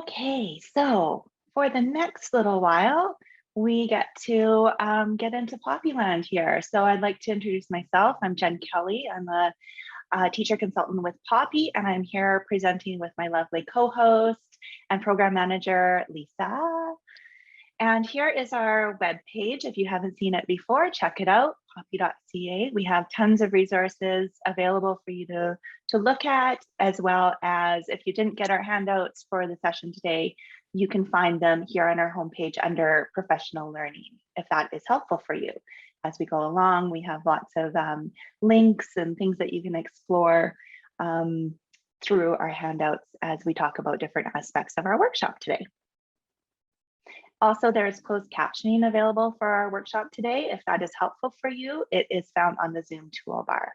Okay, so for the next little while, we get to get into Poppy Land here. So I'd like to introduce myself. I'm Jen Kelly. I'm a teacher consultant with Poppy, and I'm here presenting with my lovely co-host and program manager, Lisa. And here is our webpage. If you haven't seen it before, check it out, poppy.ca. We have tons of resources available for you to look at, as well as if you didn't get our handouts for the session today, you can find them here on our homepage under professional learning, if that is helpful for you. As we go along, we have lots of links and things that you can explore through our handouts as we talk about different aspects of our workshop today. Also, there is closed captioning available for our workshop today. If that is helpful for you, it is found on the Zoom toolbar.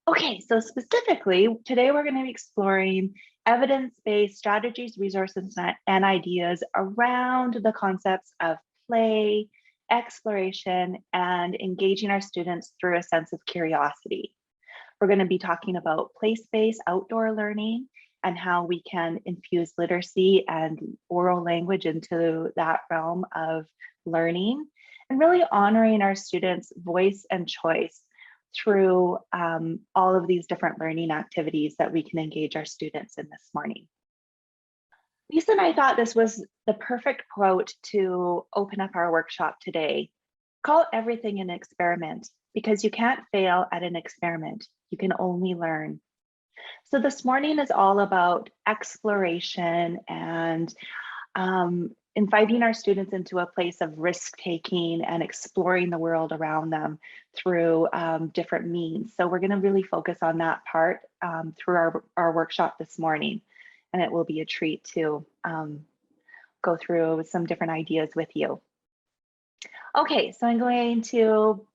Okay, so specifically, today we're going to be exploring evidence-based strategies, resources, and ideas around the concepts of play, exploration, and engaging our students through a sense of curiosity. We're going to be talking about place-based outdoor learning and how we can infuse literacy and oral language into that realm of learning, and really honoring our students' voice and choice through all of these different learning activities that we can engage our students in this morning. Lisa and I thought this was the perfect quote to open up our workshop today. Call everything an experiment, because you can't fail at an experiment. You can only learn. So this morning is all about exploration and inviting our students into a place of risk-taking and exploring the world around them through different means. So we're going to really focus on that part through our workshop this morning. And it will be a treat to go through some different ideas with you. Okay, so I'm going to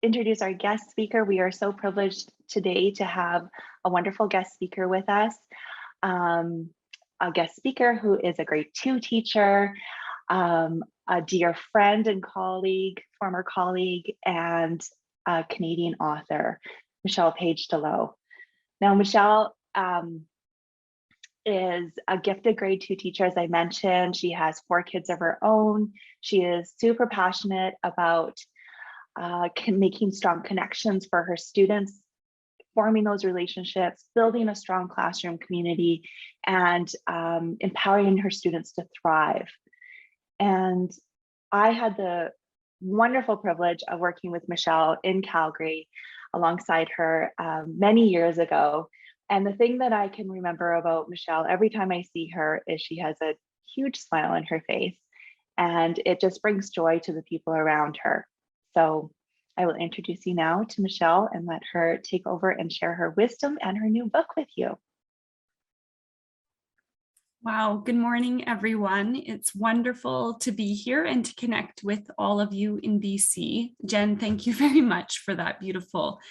introduce our guest speaker. We are so privileged today to have a wonderful guest speaker with us. A guest speaker who is a grade 2 teacher, a dear friend and colleague, former colleague, and a Canadian author, Michelle Page-Delow. Now, Michelle is a gifted grade 2 teacher, as I mentioned. She has 4 kids of her own. She is super passionate about making strong connections for her students, forming those relationships, building a strong classroom community, and empowering her students to thrive. And I had the wonderful privilege of working with Michelle in Calgary alongside her many years ago. And the thing that I can remember about Michelle every time I see her is she has a huge smile on her face, and it just brings joy to the people around her. So I will introduce you now to Michelle and let her take over and share her wisdom and her new book with you. Wow, good morning, everyone. It's wonderful to be here and to connect with all of you in BC. Jen, thank you very much for that beautiful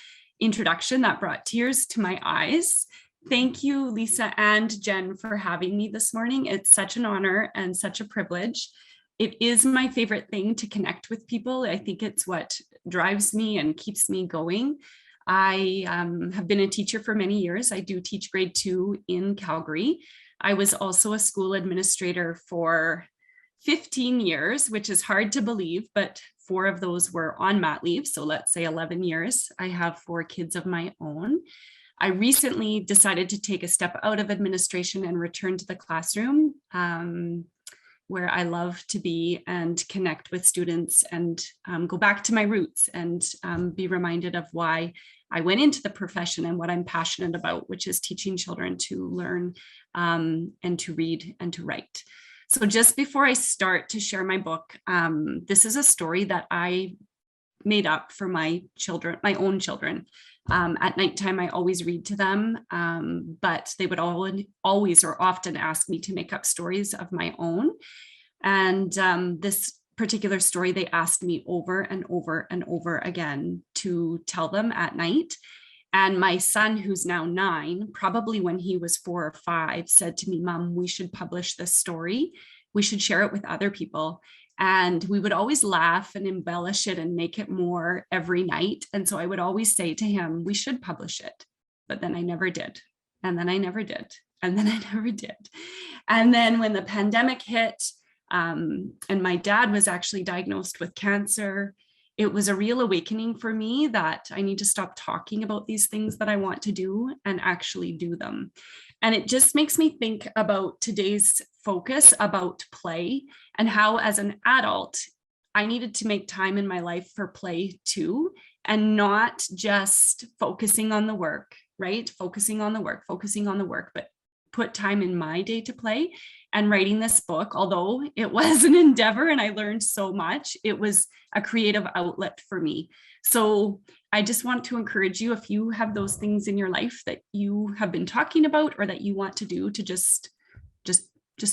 introduction that brought tears to my eyes. Thank you, Lisa and Jen, for having me this morning. It's such an honor and such a privilege. It is my favorite thing to connect with people. I think it's what drives me and keeps me going. I have been a teacher for many years. I do teach grade 2 in Calgary. I was also a school administrator for 15 years, which is hard to believe, but 4 of those were on mat leave. So let's say 11 years. I have 4 kids of my own. I recently decided to take a step out of administration and return to the classroom, where I love to be and connect with students and go back to my roots and be reminded of why I went into the profession and what I'm passionate about, which is teaching children to learn and to read and to write. So just before I start to share my book, this is a story that I made up for my children, my own children. At nighttime, I always read to them, but they would always or often ask me to make up stories of my own. And this particular story, they asked me over and over and over again to tell them at night. And my son, who's now 9, probably when he was 4 or 5, said to me, "Mom, we should publish this story. We should share it with other people." And we would always laugh and embellish it and make it more every night. And so I would always say to him, "We should publish it." But then I never did. And then I never did. And then I never did. And then when the pandemic hit, and my dad was actually diagnosed with cancer, it was a real awakening for me that I need to stop talking about these things that I want to do and actually do them. And it just makes me think about today's focus about play and how, as an adult, I needed to make time in my life for play too, and not just focusing on the work, right? Focusing on the work, but put time in my day to play. And writing this book, although it was an endeavor and I learned so much, it was a creative outlet for me. So I just want to encourage you, if you have those things in your life that you have been talking about or that you want to do, to just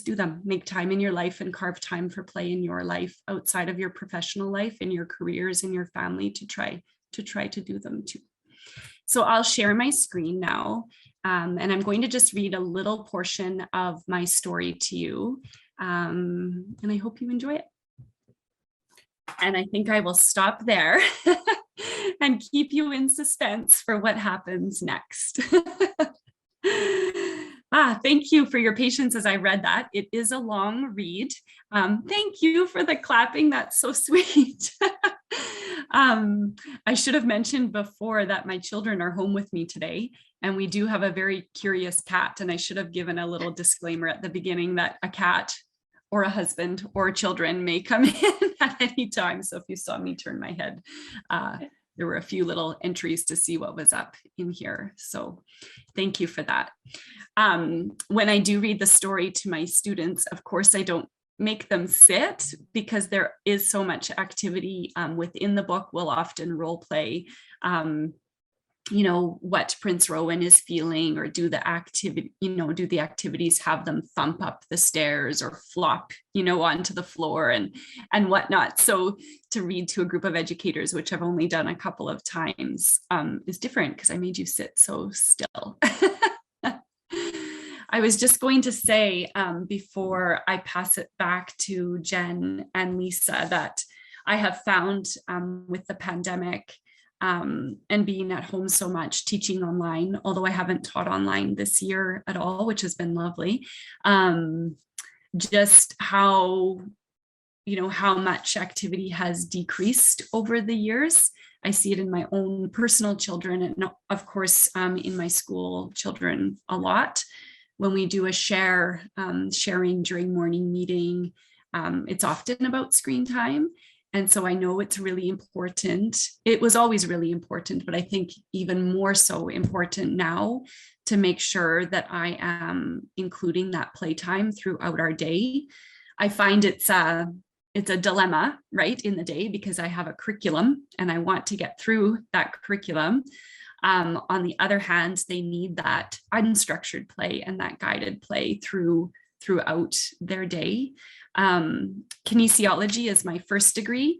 do them. Make time in your life and carve time for play in your life outside of your professional life, in your careers, in your family, to try to do them too. So I'll share my screen now. And I'm going to just read a little portion of my story to you. And I hope you enjoy it. And I think I will stop there and keep you in suspense for what happens next. Thank you for your patience as I read that. It is a long read. Thank you for the clapping. That's so sweet. I should have mentioned before that my children are home with me today, and we do have a very curious cat. And I should have given a little disclaimer at the beginning that a cat or a husband or children may come in at any time. So if you saw me turn my head, there were a few little entries to see what was up in here. So thank you for that. When I do read the story to my students, of course, I don't make them sit because there is so much activity within the book. We'll often role play, what Prince Rowan is feeling, or do the activities, have them thump up the stairs or flop, onto the floor and whatnot. So to read to a group of educators, which I've only done a couple of times, is different because I made you sit so still. I was just going to say, before I pass it back to Jen and Lisa, that I have found with the pandemic and being at home so much, teaching online, although I haven't taught online this year at all, which has been lovely, just how much activity has decreased over the years. I see it in my own personal children, and of course in my school children a lot. When we do a sharing during morning meeting, it's often about screen time. And so I know it's really important. It was always really important, but I think even more so important now to make sure that I am including that playtime throughout our day. I find it's a dilemma, right, in the day, because I have a curriculum and I want to get through that curriculum. On the other hand, they need that unstructured play and that guided play throughout their day. Kinesiology is my first degree.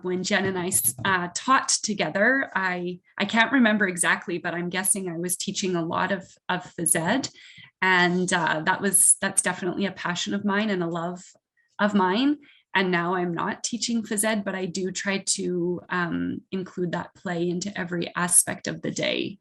When Jen and I taught together, I can't remember exactly, but I'm guessing I was teaching a lot of phys ed, and that's definitely a passion of mine and a love of mine. And now I'm not teaching phys ed, but I do try to include that play into every aspect of the day.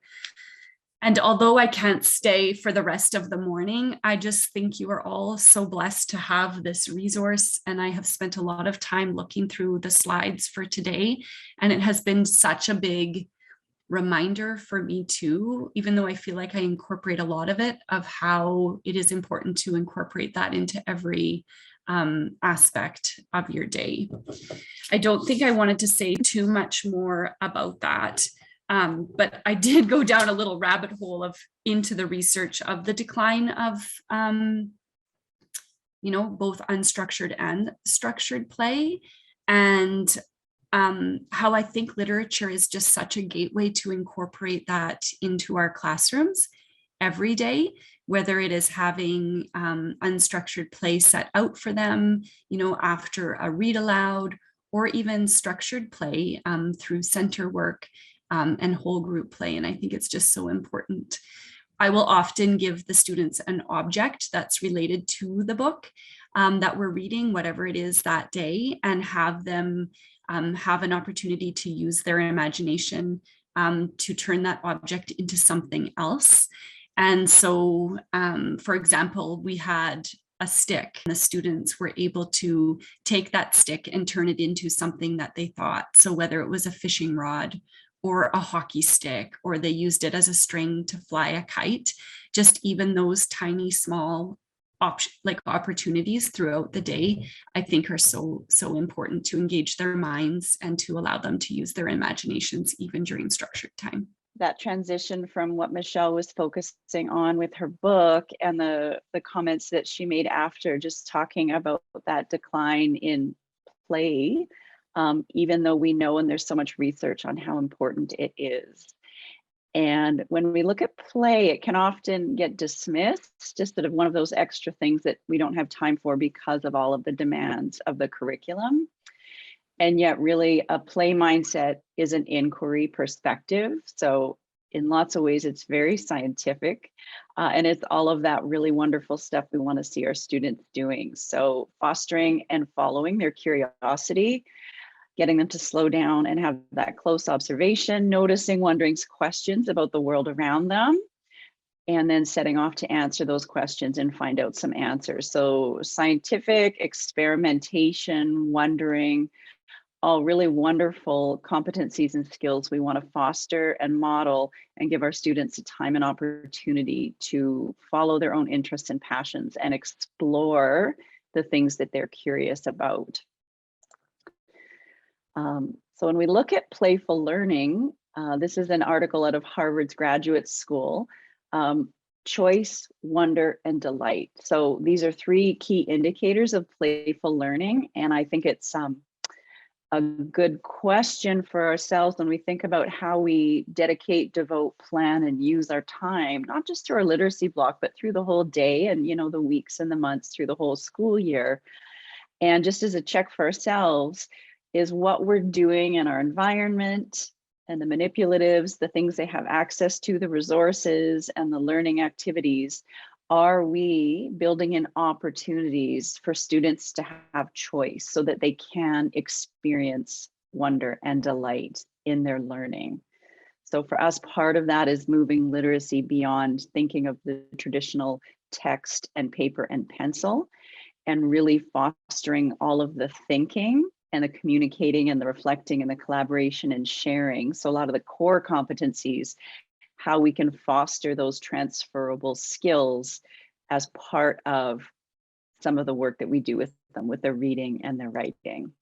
And although I can't stay for the rest of the morning, I just think you are all so blessed to have this resource. And I have spent a lot of time looking through the slides for today, and it has been such a big reminder for me too, even though I feel like I incorporate a lot of it, of how it is important to incorporate that into every aspect of your day. I don't think I wanted to say too much more about that. But I did go down a little rabbit hole into the research of the decline of, both unstructured and structured play, and how I think literature is just such a gateway to incorporate that into our classrooms every day, whether it is having unstructured play set out for them, after a read aloud, or even structured play through center work. And whole group play. And I think it's just so important. I will often give the students an object that's related to the book that we're reading, whatever it is that day, and have them have an opportunity to use their imagination to turn that object into something else. And so, for example, we had a stick. The students were able to take that stick and turn it into something that they thought. So whether it was a fishing rod or a hockey stick, or they used it as a string to fly a kite, just even those tiny small opportunities throughout the day, I think are so important to engage their minds and to allow them to use their imaginations even during structured time. That transition from what Michelle was focusing on with her book and the comments that she made after, just talking about that decline in play, even though we know and there's so much research on how important it is. And when we look at play, it can often get dismissed, just sort of one of those extra things that we don't have time for because of all of the demands of the curriculum. And yet really a play mindset is an inquiry perspective. So in lots of ways, it's very scientific, and it's all of that really wonderful stuff we want to see our students doing. So fostering and following their curiosity, getting them to slow down and have that close observation, noticing, wondering questions about the world around them, and then setting off to answer those questions and find out some answers. So scientific, experimentation, wondering, all really wonderful competencies and skills we want to foster and model and give our students a time and opportunity to follow their own interests and passions and explore the things that they're curious about. So when we look at playful learning, this is an article out of Harvard's Graduate School, choice, wonder, and delight. So these are three key indicators of playful learning. And I think it's a good question for ourselves when we think about how we dedicate, devote, plan, and use our time, not just through our literacy block, but through the whole day and, you know, the weeks and the months through the whole school year. And just as a check for ourselves, is what we're doing in our environment and the manipulatives, the things they have access to, the resources and the learning activities, are we building in opportunities for students to have choice so that they can experience wonder and delight in their learning? So for us, part of that is moving literacy beyond thinking of the traditional text and paper and pencil, and really fostering all of the thinking and the communicating and the reflecting and the collaboration and sharing. So a lot of the core competencies, how we can foster those transferable skills as part of some of the work that we do with them, with their reading and their writing.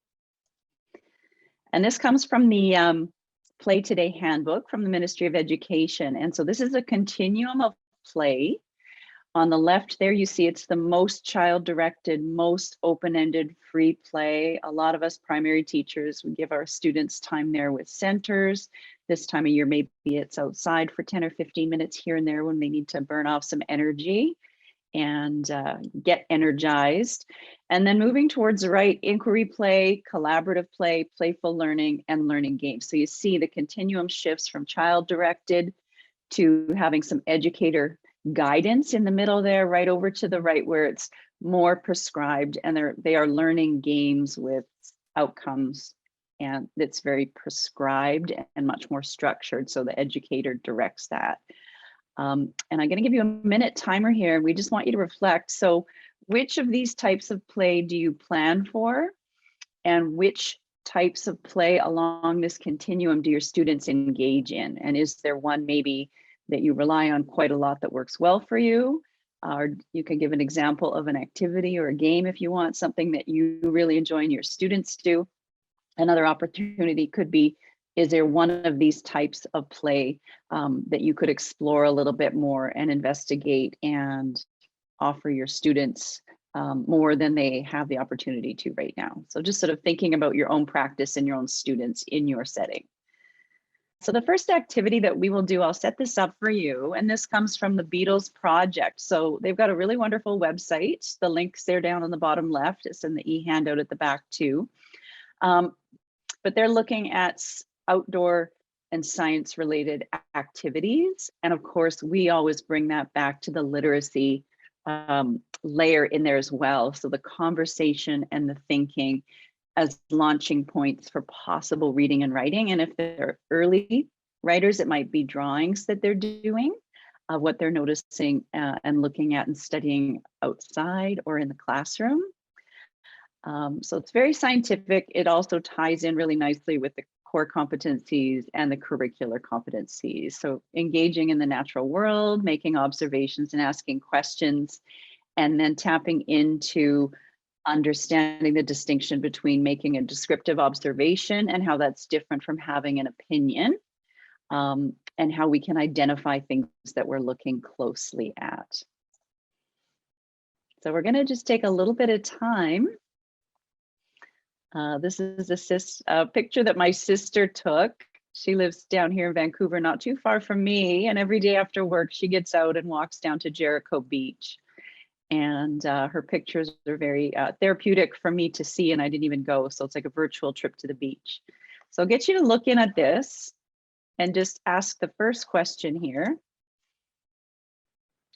And this comes from the Play Today handbook from the Ministry of Education. And so this is a continuum of play. On the left there, you see it's the most child-directed, most open-ended free play. A lot of us primary teachers, we give our students time there with centers. This time of year, maybe it's outside for 10 or 15 minutes here and there when they need to burn off some energy and get energized. And then moving towards the right, inquiry play, collaborative play, playful learning, and learning games. So you see the continuum shifts from child-directed to having some educator guidance in the middle there, right over to the right where it's more prescribed, and they are learning games with outcomes, and it's very prescribed and much more structured, so the educator directs that. And I'm going to give you a minute timer here. We just want you to reflect. So which of these types of play do you plan for, and which types of play along this continuum do your students engage in? And is there one maybe that you rely on quite a lot that works well for you? Or you can give an example of an activity or a game if you want, something that you really enjoy and your students do. Another opportunity could be, is there one of these types of play that you could explore a little bit more and investigate and offer your students more than they have the opportunity to right now? So just sort of thinking about your own practice and your own students in your setting. So the first activity that we will do, I'll set this up for you, and this comes from the Beatles Project. So they've got a really wonderful website. The link's there down on the bottom left. It's in the e-handout at the back too. But they're looking at outdoor and science related activities. And of course, we always bring that back to the literacy layer in there as well. So the conversation and the thinking as launching points for possible reading and writing. And if they're early writers, it might be drawings that they're doing. of what they're noticing and looking at and studying outside or in the classroom. So it's very scientific. It also ties in really nicely with the core competencies and the curricular competencies. So engaging in the natural world, making observations and asking questions, and then tapping into understanding the distinction between making a descriptive observation and how that's different from having an opinion, and how we can identify things that we're looking closely at. So we're going to just take a little bit of time. This is a picture that my sister took. She lives down here in Vancouver, not too far from me. And every day after work, she gets out and walks down to Jericho Beach. And her pictures are very therapeutic for me to see, and I didn't even go. So it's like a virtual trip to the beach. So I'll get you to look in at this and just ask the first question here.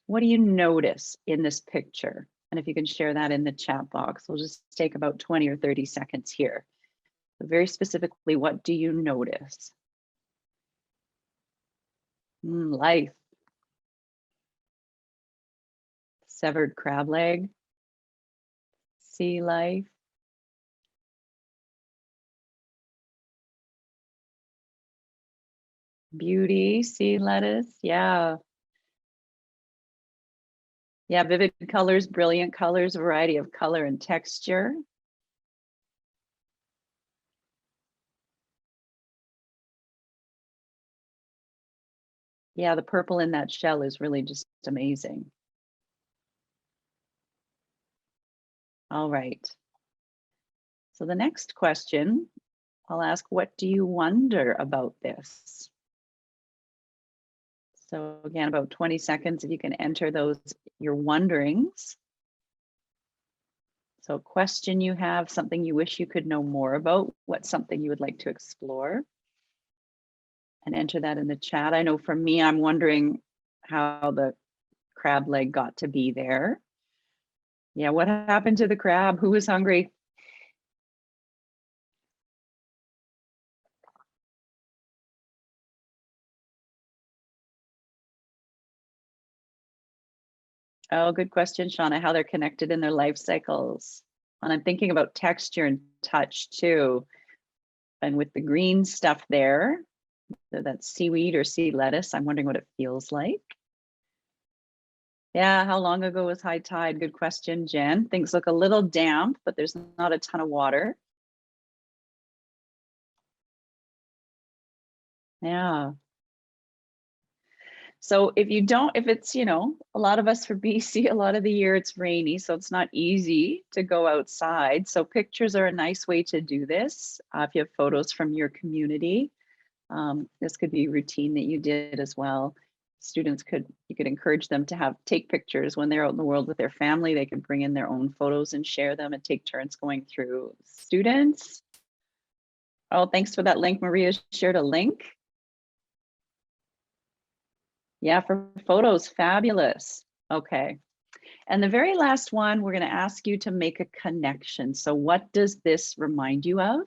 What do you notice in this picture? And if you can share that in the chat box, we'll just take about 20 or 30 seconds here. So very specifically, what do you notice? Life. Severed crab leg. Sea life. Beauty, sea lettuce, yeah. Yeah, vivid colors, brilliant colors, variety of color and texture. Yeah, the purple in that shell is really just amazing. All right. So the next question, I'll ask, what do you wonder about this? So again, about 20 seconds, if you can enter those, your wonderings. So question you have, something you wish you could know more about, what's something you would like to explore? And enter that in the chat. I know for me, I'm wondering how the crab leg got to be there. Yeah, what happened to the crab? Who was hungry? Oh, good question, Shauna, how they're connected in their life cycles. And I'm thinking about texture and touch too. And with the green stuff there, so that's seaweed or sea lettuce, I'm wondering what it feels like. Yeah, how long ago was high tide? Good question, Jen. Things look a little damp, but there's not a ton of water. Yeah. So if it's, a lot of us for BC, a lot of the year it's rainy, so it's not easy to go outside. So pictures are a nice way to do this. If you have photos from your community, this could be a routine that you did as well. Students you could encourage them to take pictures when they're out in the world with their family. They could bring in their own photos and share them and take turns going through. Students. Oh, thanks for that link. Maria shared a link. Yeah, for photos, fabulous. Okay. And the very last one, we're going to ask you to make a connection. So what does this remind you of?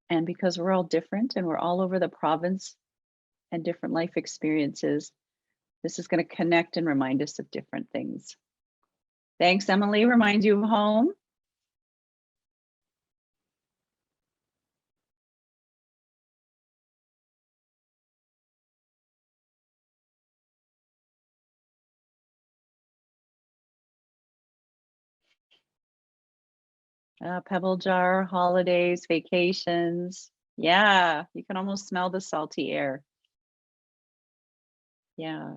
And because we're all different and we're all over the province and different life experiences, this is going to connect and remind us of different things. Thanks, Emily. Reminds you of home. Pebble jar, holidays, vacations. Yeah, you can almost smell the salty air. Yeah.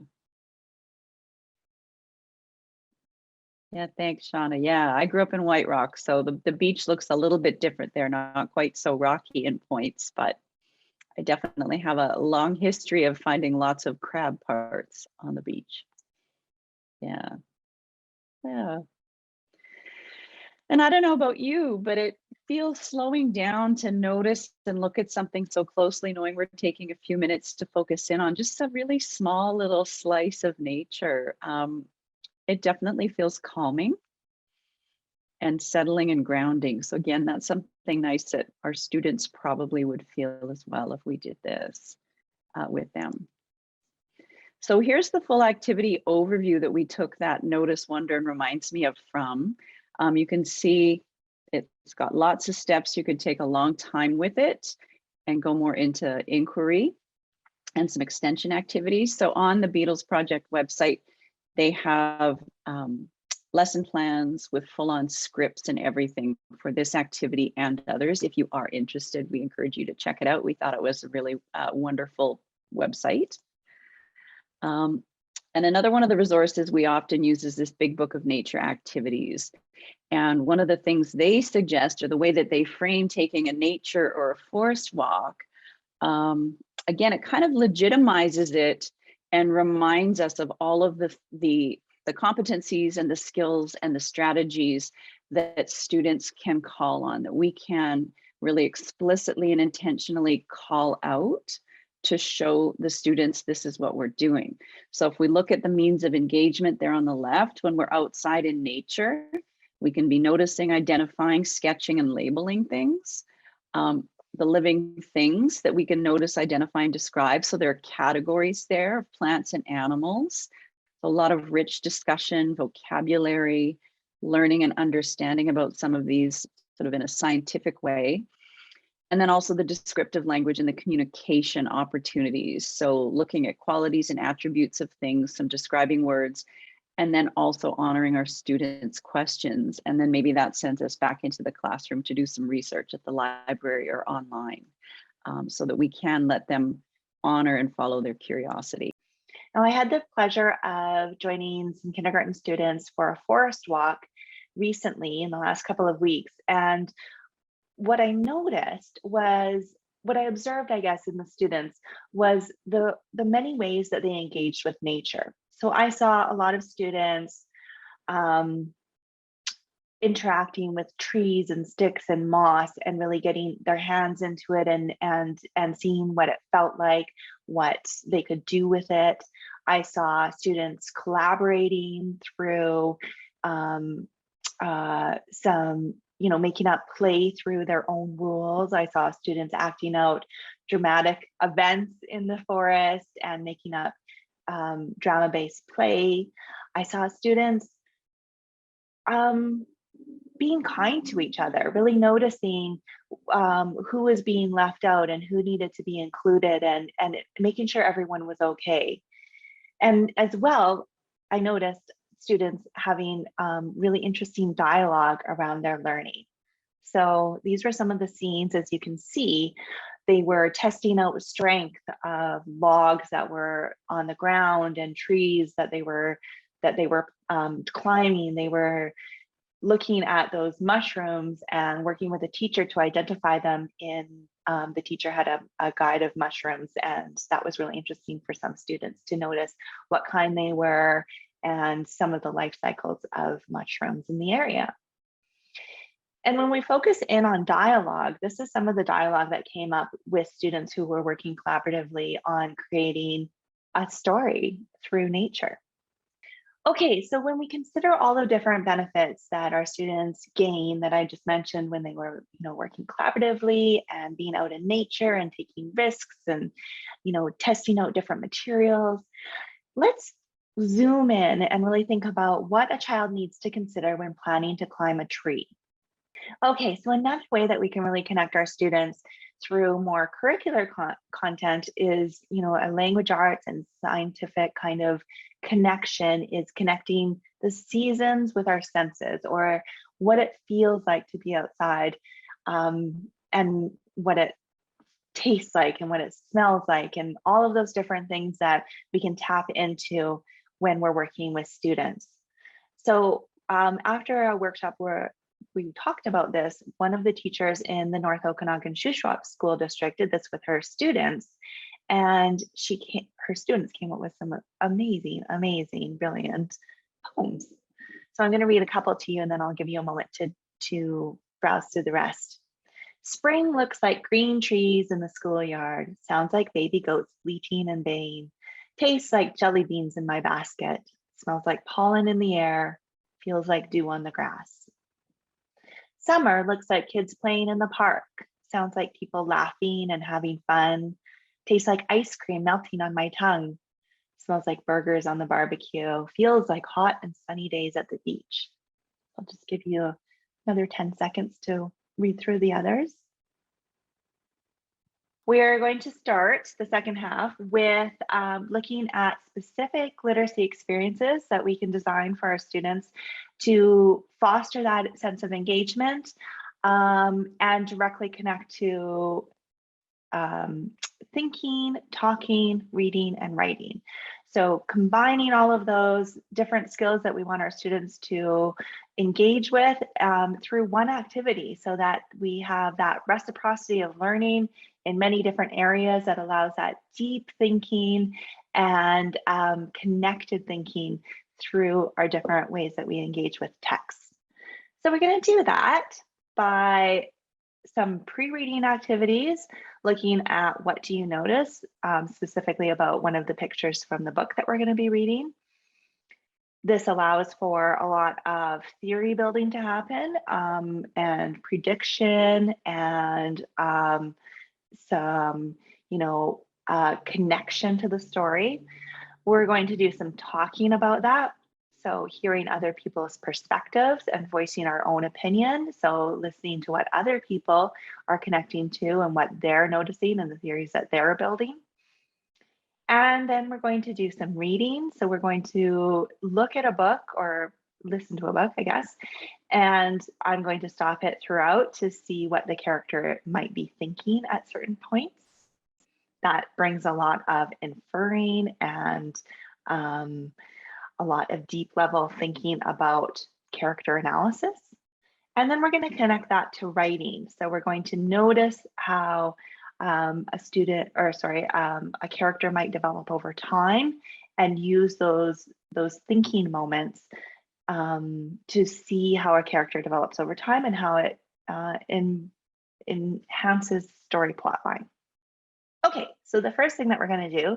Yeah, thanks, Shauna. Yeah, I grew up in White Rock, so the beach looks a little bit different there, not quite so rocky in points, but I definitely have a long history of finding lots of crab parts on the beach. Yeah. Yeah. And I don't know about you, but it feels slowing down to notice and look at something so closely, knowing we're taking a few minutes to focus in on just a really small little slice of nature. It definitely feels calming and settling and grounding. So again, that's something nice that our students probably would feel as well if we did this with them. So here's the full activity overview that we took that Notice, Wonder, and Reminds Me of from. You can see it's got lots of steps. You could take a long time with it and go more into inquiry and some extension activities. So on the Beatles Project website, they have lesson plans with full-on scripts and everything for this activity and others. If you are interested, we encourage you to check it out. We thought it was a really wonderful website. And another one of the resources we often use is this Big Book of Nature activities. And one of the things they suggest, or the way that they frame taking a nature or a forest walk, again, it kind of legitimizes it and reminds us of all of the competencies and the skills and the strategies that students can call on, that we can really explicitly and intentionally call out to show the students this is what we're doing. So if we look at the means of engagement there on the left, when we're outside in nature, we can be noticing, identifying, sketching, and labeling things. The living things that we can notice, identify, and describe. So there are categories there of plants and animals. A lot of rich discussion, vocabulary, learning and understanding about some of these sort of in a scientific way. And then also the descriptive language and the communication opportunities. So looking at qualities and attributes of things, some describing words, and then also honoring our students' questions. And then maybe that sends us back into the classroom to do some research at the library or online, so that we can let them honor and follow their curiosity. Now, I had the pleasure of joining some kindergarten students for a forest walk recently in the last couple of weeks. And what I noticed was, what I observed, I guess, in the students was the many ways that they engaged with nature. So I saw a lot of students interacting with trees and sticks and moss and really getting their hands into it and seeing what it felt like, what they could do with it. I saw students collaborating through some, making up play through their own rules. I saw students acting out dramatic events in the forest and making up drama-based play. I saw students being kind to each other, really noticing who was being left out and who needed to be included, and making sure everyone was okay. And as well, I noticed students having really interesting dialogue around their learning. So these were some of the scenes. As you can see, they were testing out strength of logs that were on the ground and trees that they were climbing. They were looking at those mushrooms and working with a teacher to identify them in, the teacher had a guide of mushrooms, and that was really interesting for some students to notice what kind they were and some of the life cycles of mushrooms in the area. And when we focus in on dialogue, this is some of the dialogue that came up with students who were working collaboratively on creating a story through nature. Okay, so when we consider all the different benefits that our students gain that I just mentioned when they were, working collaboratively and being out in nature and taking risks and, testing out different materials, let's zoom in and really think about what a child needs to consider when planning to climb a tree. Okay, so another way that we can really connect our students through more curricular content is, a language arts and scientific kind of connection is connecting the seasons with our senses, or what it feels like to be outside, and what it tastes like and what it smells like, and all of those different things that we can tap into when we're working with students. So after a workshop where we talked about this, one of the teachers in the North Okanagan Shuswap School District did this with her students, and her students came up with some amazing, brilliant poems. So I'm going to read a couple to you, and then I'll give you a moment to browse through the rest. Spring looks like green trees in the schoolyard, sounds like baby goats bleating and baying, tastes like jelly beans in my basket, smells like pollen in the air, feels like dew on the grass. Summer looks like kids playing in the park, sounds like people laughing and having fun, tastes like ice cream melting on my tongue, Smells like burgers on the barbecue. Feels like hot and sunny days at the beach. I'll just give you another 10 seconds to read through the others. We're going to start the second half with looking at specific literacy experiences that we can design for our students to foster that sense of engagement and directly connect to thinking, talking, reading, and writing. So combining all of those different skills that we want our students to engage with through one activity so that we have that reciprocity of learning in many different areas that allows that deep thinking and connected thinking through our different ways that we engage with text. So we're going to do that by some pre-reading activities, looking at what do you notice, specifically about one of the pictures from the book that we're going to be reading. This allows for a lot of theory building to happen and prediction and some, connection to the story. We're going to do some talking about that. So hearing other people's perspectives and voicing our own opinion. So listening to what other people are connecting to and what they're noticing and the theories that they're building. And then we're going to do some reading. So we're going to look at a book or listen to a book, I guess. And I'm going to stop it throughout to see what the character might be thinking at certain points. That brings a lot of inferring and a lot of deep level thinking about character analysis. And then we're going to connect that to writing. So we're going to notice how a character might develop over time and use those thinking moments to see how a character develops over time and how it enhances story plotline. Okay, so the first thing that we're going to do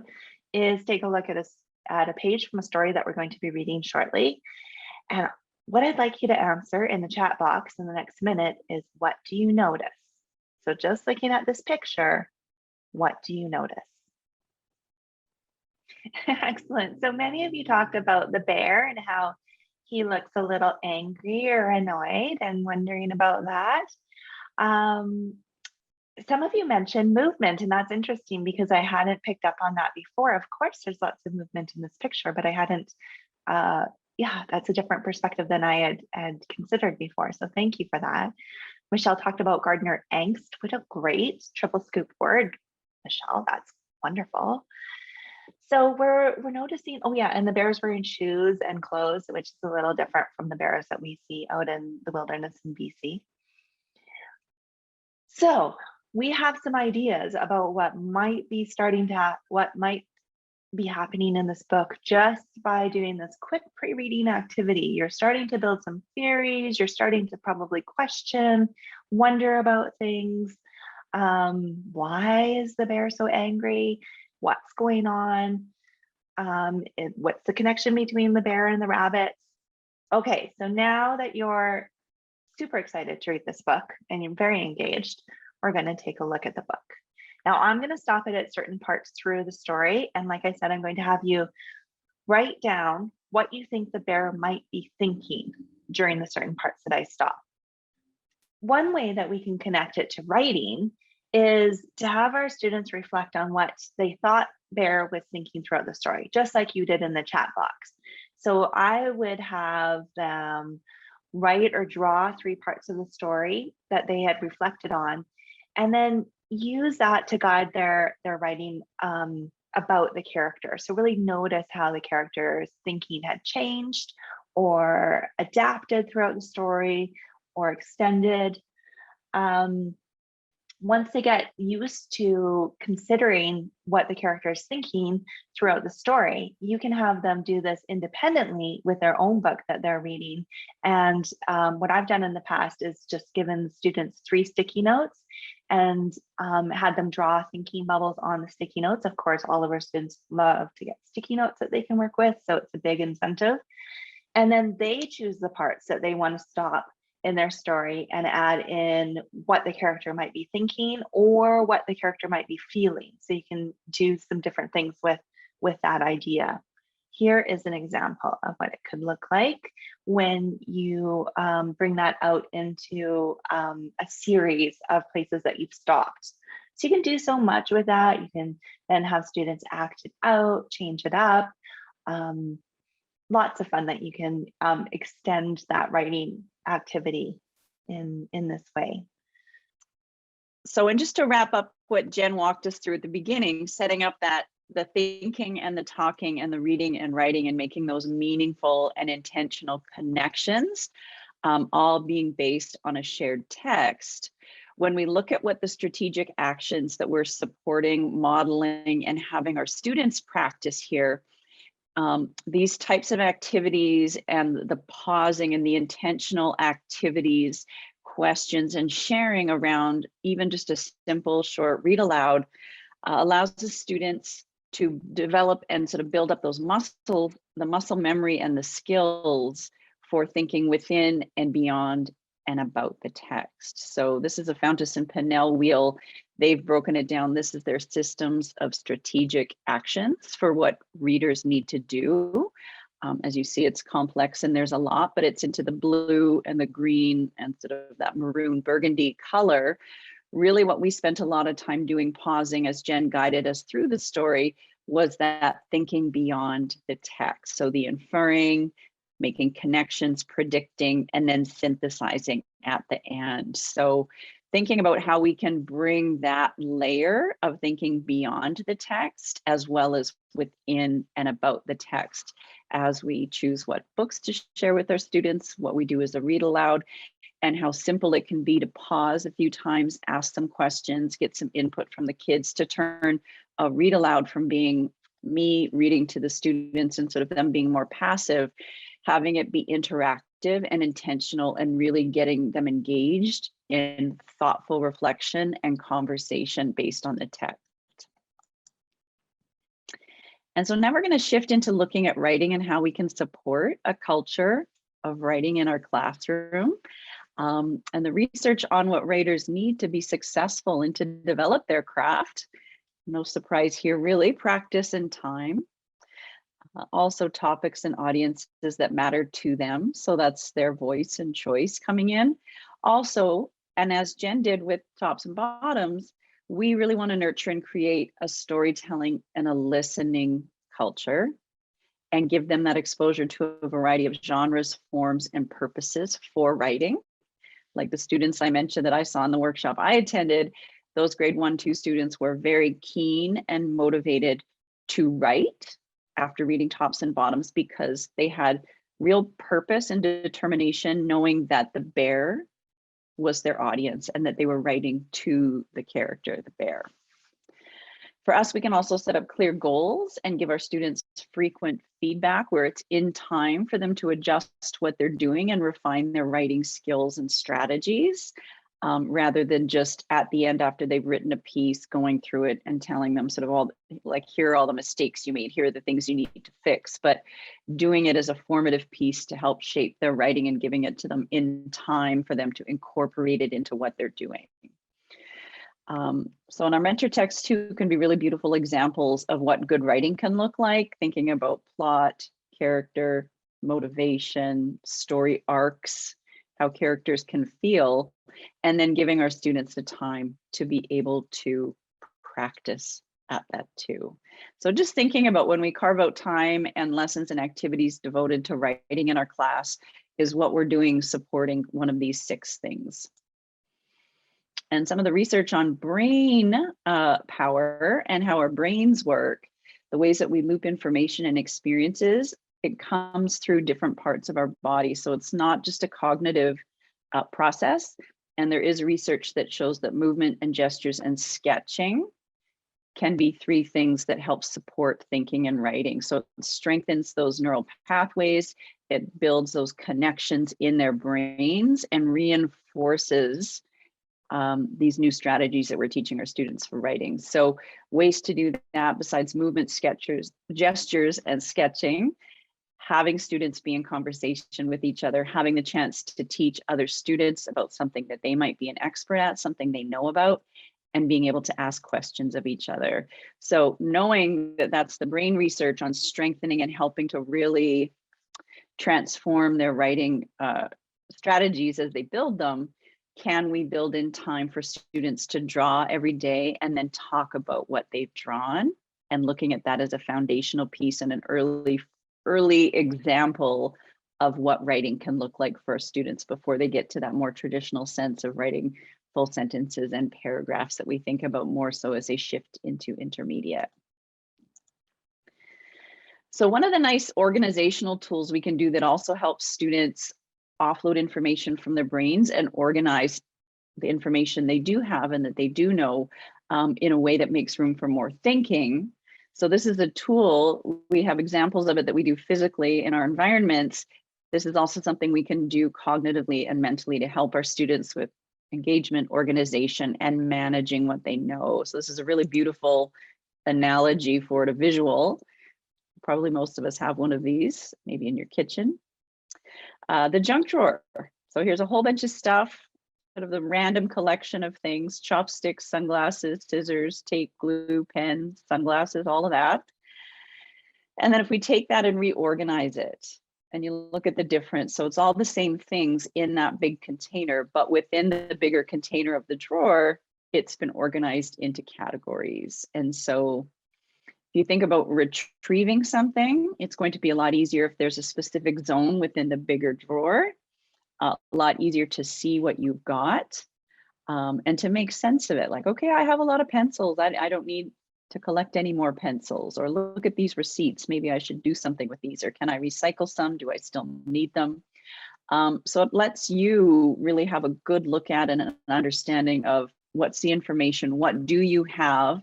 is take a look at a page from a story that we're going to be reading shortly. And what I'd like you to answer in the chat box in the next minute is, what do you notice? So just looking at this picture, what do you notice? Excellent. So many of you talked about the bear and how he looks a little angry or annoyed and wondering about that. Some of you mentioned movement, and that's interesting because I hadn't picked up on that before. Of course, there's lots of movement in this picture, but I hadn't, that's a different perspective than I had considered before. So thank you for that. Michelle talked about gardener angst. What a great triple scoop word, Michelle. That's wonderful. So we're noticing, oh yeah, and the bear's wearing shoes and clothes, which is a little different from the bears that we see out in the wilderness in BC. So we have some ideas about what might be happening in this book just by doing this quick pre-reading activity. You're starting to build some theories. You're starting to probably question, wonder about things. Why is the bear so angry? What's going on? What's the connection between the bear and the rabbits? Okay, so now that you're super excited to read this book and you're very engaged, we're going to take a look at the book. Now I'm going to stop it at certain parts through the story. And like I said, I'm going to have you write down what you think the bear might be thinking during the certain parts that I stop. One way that we can connect it to writing is to have our students reflect on what they thought bear was thinking throughout the story, just like you did in the chat box. So I would have them write or draw 3 parts of the story that they had reflected on, and then use that to guide their writing about the character. So really notice how the character's thinking had changed or adapted throughout the story or extended. Once they get used to considering what the character is thinking throughout the story, you can have them do this independently with their own book that they're reading. And what I've done in the past is just given students 3 sticky notes and had them draw thinking bubbles on the sticky notes. Of course, all of our students love to get sticky notes that they can work with, so it's a big incentive. And then they choose the parts that they want to stop in their story and add in what the character might be thinking or what the character might be feeling. So you can do some different things with with that idea. Here is an example of what it could look like when you bring that out into a series of places that you've stopped. So you can do so much with that. You can then have students act it out, change it up. Lots of fun that you can extend that writing activity in this way. So, and just to wrap up what Jen walked us through at the beginning, setting up that the thinking and the talking and the reading and writing and making those meaningful and intentional connections, all being based on a shared text. When we look at what the strategic actions that we're supporting, modeling, and having our students practice here, these types of activities and the pausing and the intentional activities, questions, and sharing around even just a simple short read aloud allows the students to develop and sort of build up those the muscle memory and the skills for thinking within and beyond and about the text. So this is a Fountas and Pinnell wheel. They've broken it down. This is their systems of strategic actions for what readers need to do. As you see, it's complex and there's a lot, but it's into the blue and the green and sort of that maroon burgundy color. Really what we spent a lot of time doing pausing as Jen guided us through the story was that thinking beyond the text. So the inferring, making connections, predicting, and then synthesizing at the end. So thinking about how we can bring that layer of thinking beyond the text as well as within and about the text as we choose what books to share with our students, what we do as a read aloud, and how simple it can be to pause a few times, ask some questions, get some input from the kids to turn a read aloud from being me reading to the students and sort of them being more passive, having it be interactive and intentional and really getting them engaged in thoughtful reflection and conversation based on the text. And so now we're going to shift into looking at writing and how we can support a culture of writing in our classroom. And the research on what writers need to be successful and to develop their craft. No surprise here, really, practice and time. Also topics and audiences that matter to them. So that's their voice and choice coming in. Also, and as Jen did with Tops and Bottoms, we really want to nurture and create a storytelling and a listening culture and give them that exposure to a variety of genres, forms, and purposes for writing. Like the students I mentioned that I saw in the workshop I attended, those grade 1-2 students were very keen and motivated to write after reading Tops and Bottoms because they had real purpose and determination, knowing that the bear was their audience and that they were writing to the character, the bear. For us, we can also set up clear goals and give our students frequent feedback where it's in time for them to adjust what they're doing and refine their writing skills and strategies, rather than just at the end after they've written a piece, going through it and telling them sort of all, like, here are all the mistakes you made, here are the things you need to fix, but doing it as a formative piece to help shape their writing and giving it to them in time for them to incorporate it into what they're doing. So in our mentor text too can be really beautiful examples of what good writing can look like, thinking about plot, character, motivation, story arcs, how characters can feel, and then giving our students the time to be able to practice at that too. So just thinking about when we carve out time and lessons and activities devoted to writing in our class is what we're doing supporting one of these 6 things. And some of the research on brain power and how our brains work, the ways that we loop information and experiences, it comes through different parts of our body. So it's not just a cognitive process. And there is research that shows that movement and gestures and sketching can be 3 things that help support thinking and writing. So it strengthens those neural pathways, it builds those connections in their brains and reinforces these new strategies that we're teaching our students for writing. So ways to do that besides movement, gestures, and sketching, having students be in conversation with each other, having the chance to teach other students about something that they might be an expert at, something they know about, and being able to ask questions of each other. So knowing that that's the brain research on strengthening and helping to really transform their writing strategies as they build them, can we build in time for students to draw every day and then talk about what they've drawn, and looking at that as a foundational piece and an early example of what writing can look like for students before they get to that more traditional sense of writing full sentences and paragraphs that we think about more so as they shift into intermediate. So one of the nice organizational tools we can do that also helps students offload information from their brains and organize the information they do have and that they do know in a way that makes room for more thinking. So this is a tool, we have examples of it that we do physically in our environments. This is also something we can do cognitively and mentally to help our students with engagement, organization, and managing what they know. So this is a really beautiful analogy for a visual. Probably most of us have one of these, maybe in your kitchen. The junk drawer. So here's a whole bunch of stuff, sort of the random collection of things: chopsticks, sunglasses, scissors, tape, glue, pens, sunglasses, all of that. And then if we take that and reorganize it, and you look at the difference, so it's all the same things in that big container, but within the bigger container of the drawer, it's been organized into categories. And so if you think about retrieving something, it's going to be a lot easier if there's a specific zone within the bigger drawer, a lot easier to see what you've got and to make sense of it. Like, okay, I have a lot of pencils. I don't need to collect any more pencils, or look at these receipts. Maybe I should do something with these, or can I recycle some? Do I still need them? So it lets you really have a good look at and an understanding of what's the information, what do you have?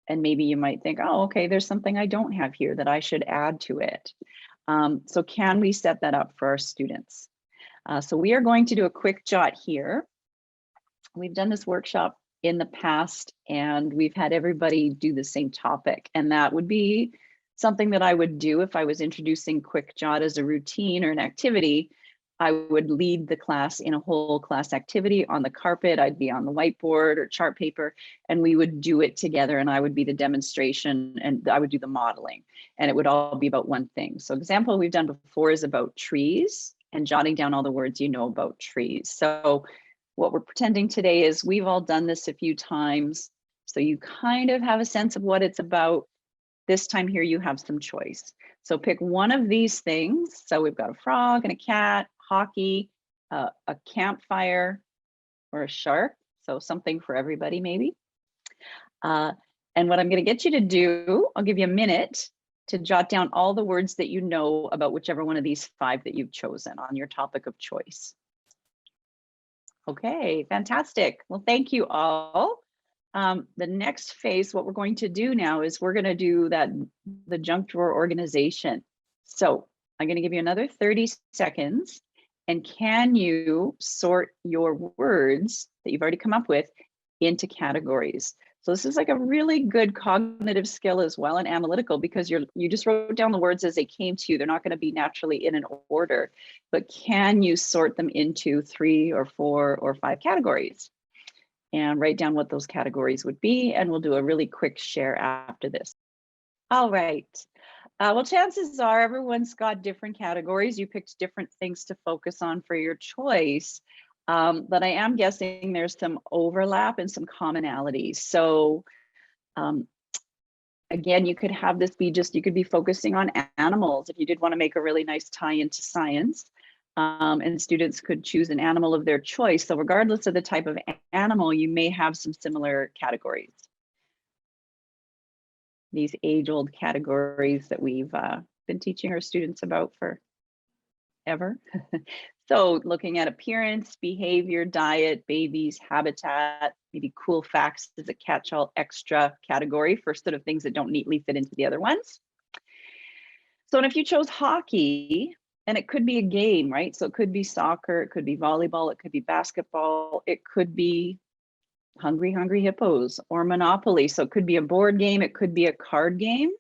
And maybe you might think, oh, okay, there's something I don't have here that I should add to it. So can we set that up for our students? So we are going to do a quick jot here. We've done this workshop in the past and we've had everybody do the same topic. And that would be something that I would do if I was introducing quick jot as a routine or an activity. I would lead the class in a whole class activity on the carpet. I'd be on the whiteboard or chart paper, and we would do it together. And I would be the demonstration and I would do the modeling, and it would all be about one thing. So example we've done before is about trees and jotting down all the words you know about trees. So what we're pretending today is we've all done this a few times. So you kind of have a sense of what it's about. This time here, you have some choice. So pick one of these things. So we've got a frog and a cat, hockey, a campfire, or a shark. So something for everybody maybe. And what I'm going to get you to do, I'll give you a minute to jot down all the words that you know about whichever one of these 5 that you've chosen on your topic of choice. Okay, fantastic. Well, thank you all. The next phase, what we're going to do now is we're going to do the junk drawer organization. So I'm going to give you another 30 seconds. And can you sort your words that you've already come up with into categories? So this is like a really good cognitive skill as well, and analytical, because you just wrote down the words as they came to you. They're not going to be naturally in an order, but can you sort them into 3 or 4 or 5 categories? And write down what those categories would be, and we'll do a really quick share after this. All right. Well, chances are everyone's got different categories. You picked different things to focus on for your choice. But I am guessing there's some overlap and some commonalities. So again, you could have this be you could be focusing on animals if you did want to make a really nice tie into science. And students could choose an animal of their choice. So regardless of the type of animal, you may have some similar categories. These age-old categories that we've been teaching our students about forever. So looking at appearance, behavior, diet, babies, habitat, maybe cool facts is a catch-all extra category for sort of things that don't neatly fit into the other ones. So and if you chose hockey, and it could be a game, right? So it could be soccer, it could be volleyball, it could be basketball, it could be Hungry Hungry Hippos or Monopoly. So it could be a board game, it could be a card game.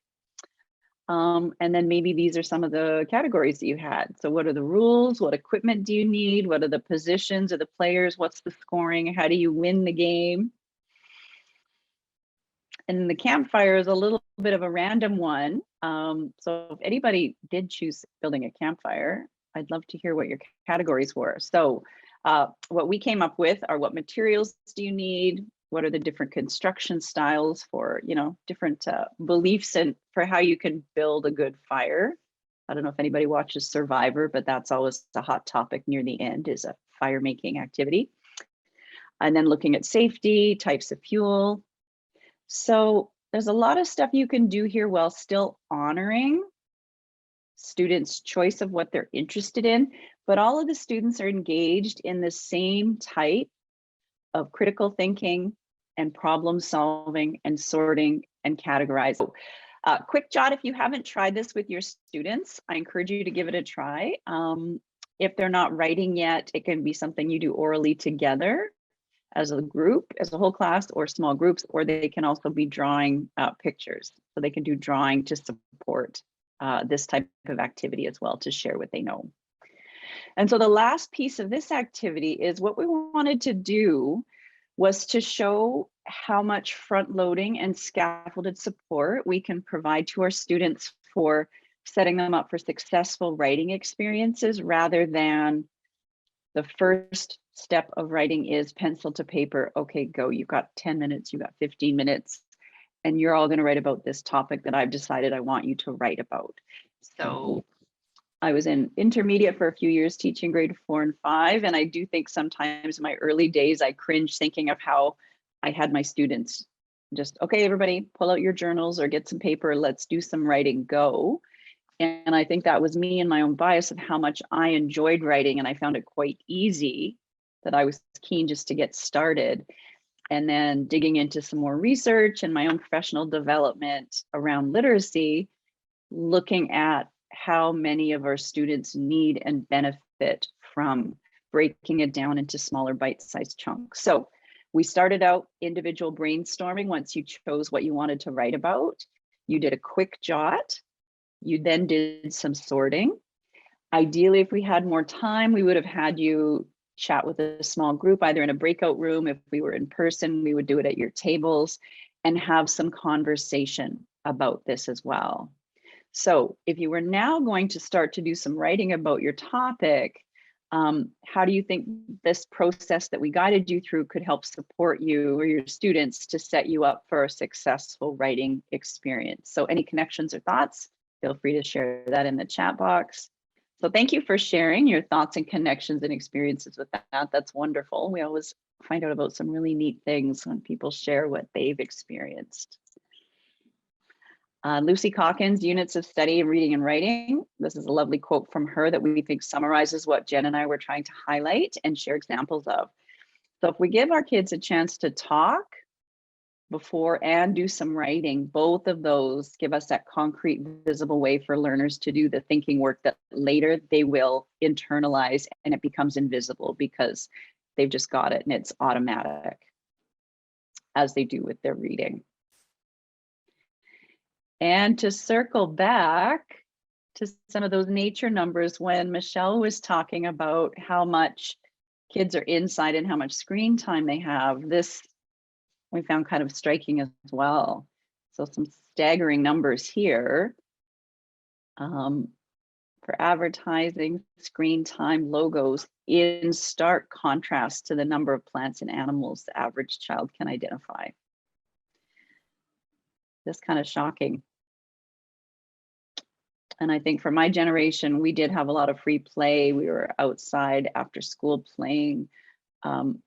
And then maybe these are some of the categories that you had. So what are the rules? What equipment do you need? What are the positions of the players? What's the scoring? How do you win the game? And the campfire is a little bit of a random one. So if anybody did choose building a campfire, I'd love to hear what your categories were. So what we came up with are, what materials do you need? What are the different construction styles for, different beliefs and for how you can build a good fire? I don't know if anybody watches Survivor, but that's always a hot topic near the end, is a fire making activity. And then looking at safety, types of fuel. So there's a lot of stuff you can do here while still honoring students' choice of what they're interested in, but all of the students are engaged in the same type of critical thinking and problem solving and sorting and categorizing. Quick jot, if you haven't tried this with your students, I encourage you to give it a try. If they're not writing yet, it can be something you do orally together as a group, as a whole class, or small groups, or they can also be drawing pictures. So they can do drawing to support this type of activity as well, to share what they know. And so the last piece of this activity is, what we wanted to do was to show how much front loading and scaffolded support we can provide to our students for setting them up for successful writing experiences, rather than the first step of writing is pencil to paper. Okay, go. You've got 10 minutes, you've got 15 minutes, and you're all going to write about this topic that I've decided I want you to write about. So I was in intermediate for a few years teaching grade 4 and 5. And I do think sometimes in my early days, I cringe thinking of how I had my students just, okay, everybody pull out your journals or get some paper, let's do some writing, go. And I think that was me and my own bias of how much I enjoyed writing. And I found it quite easy, that I was keen just to get started. And then digging into some more research and my own professional development around literacy, looking at how many of our students need and benefit from breaking it down into smaller bite-sized chunks. So we started out individual brainstorming. Once you chose what you wanted to write about, you did a quick jot. You then did some sorting. Ideally, if we had more time, we would have had you chat with a small group, either in a breakout room. If we were in person, we would do it at your tables and have some conversation about this as well. So if you were now going to start to do some writing about your topic, how do you think this process that we guided you through could help support you or your students to set you up for a successful writing experience? So any connections or thoughts, feel free to share that in the chat box. So thank you for sharing your thoughts and connections and experiences with that. That's wonderful. We always find out about some really neat things when people share what they've experienced. Lucy Calkins, Units of Study in Reading and Writing. This is a lovely quote from her that we think summarizes what Jen and I were trying to highlight and share examples of. So if we give our kids a chance to talk before and do some writing, both of those give us that concrete, visible way for learners to do the thinking work that later they will internalize, and it becomes invisible because they've just got it and it's automatic, as they do with their reading. And to circle back to some of those nature numbers, when Michelle was talking about how much kids are inside and how much screen time they have, this we found kind of striking as well. So some staggering numbers here. For advertising, screen time, logos, in stark contrast to the number of plants and animals the average child can identify. That's kind of shocking. And I think for my generation, we did have a lot of free play. We were outside after school playing, didn't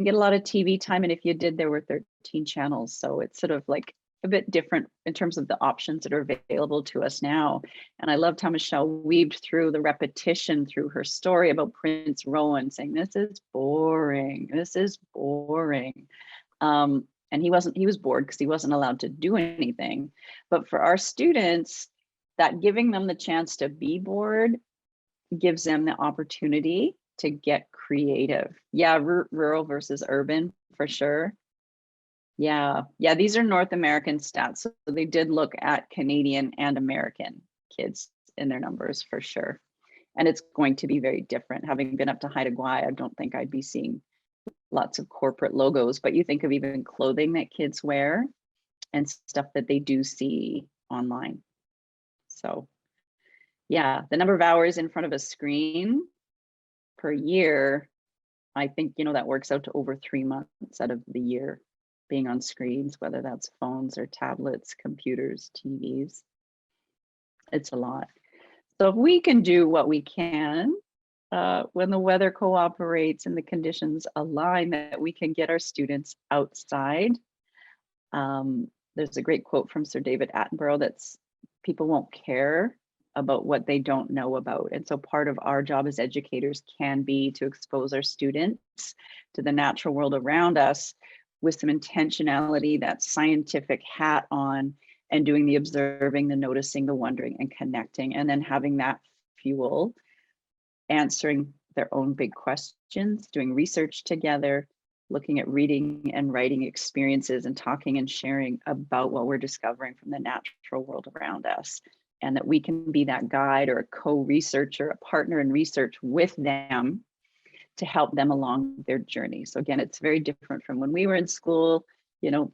get a lot of TV time. And if you did, there were 13 channels. So it's sort of like a bit different in terms of the options that are available to us now. And I loved how Michelle weaved through the repetition through her story about Prince Rowan saying, this is boring, this is boring. And he was bored because he wasn't allowed to do anything. But for our students, that giving them the chance to be bored gives them the opportunity to get creative. Yeah, rural versus urban for sure. Yeah, these are North American stats. So they did look at Canadian and American kids in their numbers for sure. And it's going to be very different. Having been up to Haida Gwaii, I don't think I'd be seeing lots of corporate logos, but you think of even clothing that kids wear and stuff that they do see online. So yeah, the number of hours in front of a screen per year, I think, that works out to over 3 months out of the year being on screens, whether that's phones or tablets, computers, TVs. It's a lot. So if we can do what we can, when the weather cooperates and the conditions align, that we can get our students outside. There's a great quote from Sir David Attenborough that's, people won't care about what they don't know about. And so part of our job as educators can be to expose our students to the natural world around us with some intentionality, that scientific hat on, and doing the observing, the noticing, the wondering, and connecting, and then having that fuel answering their own big questions, doing research together, looking at reading and writing experiences, and talking and sharing about what we're discovering from the natural world around us. And that we can be that guide or a co-researcher, a partner in research with them to help them along their journey. So again, it's very different from when we were in school,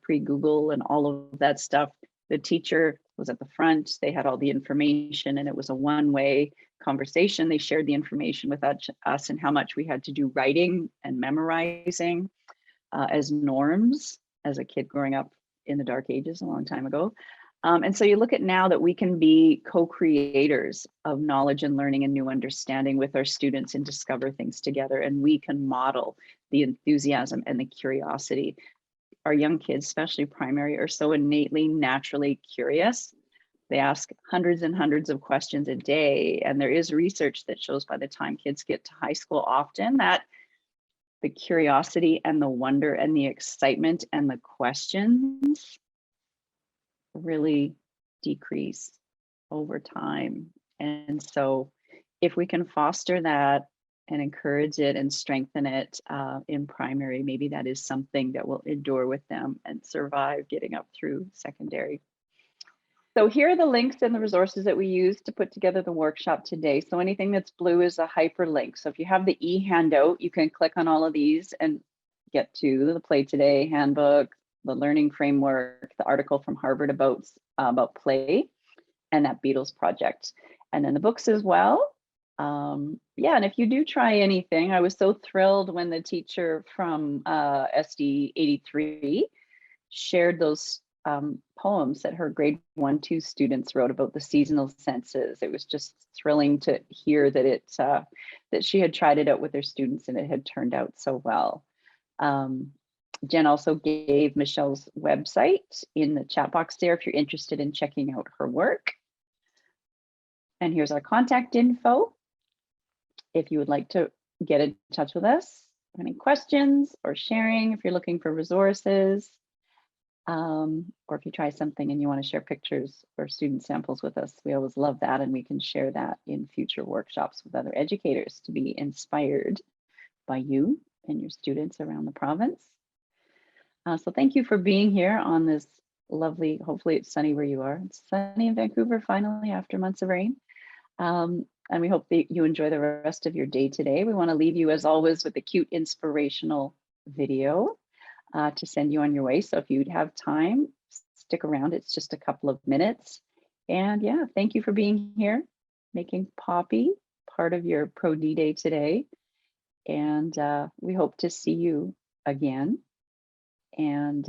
pre-Google and all of that stuff. The teacher was at the front, they had all the information, and it was a one-way conversation. They shared the information with us and how much we had to do writing and memorizing as norms as a kid growing up in the dark ages a long time ago. And so you look at now that we can be co-creators of knowledge and learning and new understanding with our students and discover things together, and we can model the enthusiasm and the curiosity. Our young kids, especially primary, are so innately, naturally curious. They ask hundreds and hundreds of questions a day. And there is research that shows by the time kids get to high school, often that the curiosity and the wonder and the excitement and the questions really decrease over time. And so if we can foster that and encourage it and strengthen it in primary, maybe that is something that will endure with them and survive getting up through secondary. So here are the links and the resources that we use to put together the workshop today. So anything that's blue is a hyperlink. So if you have the e-handout, you can click on all of these and get to the Play Today handbook, the learning framework, the article from Harvard about play, and that Beatles project. And then the books as well. Yeah, and if you do try anything, I was so thrilled when the teacher from SD 83 shared those poems that her grade 1-2 students wrote about the seasonal senses. It was just thrilling to hear that that she had tried it out with her students and it had turned out so well. Jen also gave Michelle's website in the chat box there if you're interested in checking out her work. And here's our contact info. If you would like to get in touch with us, any questions or sharing, if you're looking for resources, or if you try something and you want to share pictures or student samples with us, we always love that, and we can share that in future workshops with other educators to be inspired by you and your students around the province. So thank you for being here on this lovely, hopefully it's sunny where you are. It's sunny in Vancouver finally after months of rain. And we hope that you enjoy the rest of your day today. We want to leave you as always with a cute inspirational video to send you on your way. So if you'd have time, stick around. It's just a couple of minutes. And yeah, thank you for being here, making POPEY part of your Pro D Day today. And we hope to see you again. And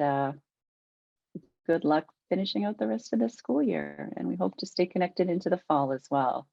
good luck finishing out the rest of the school year. And we hope to stay connected into the fall as well.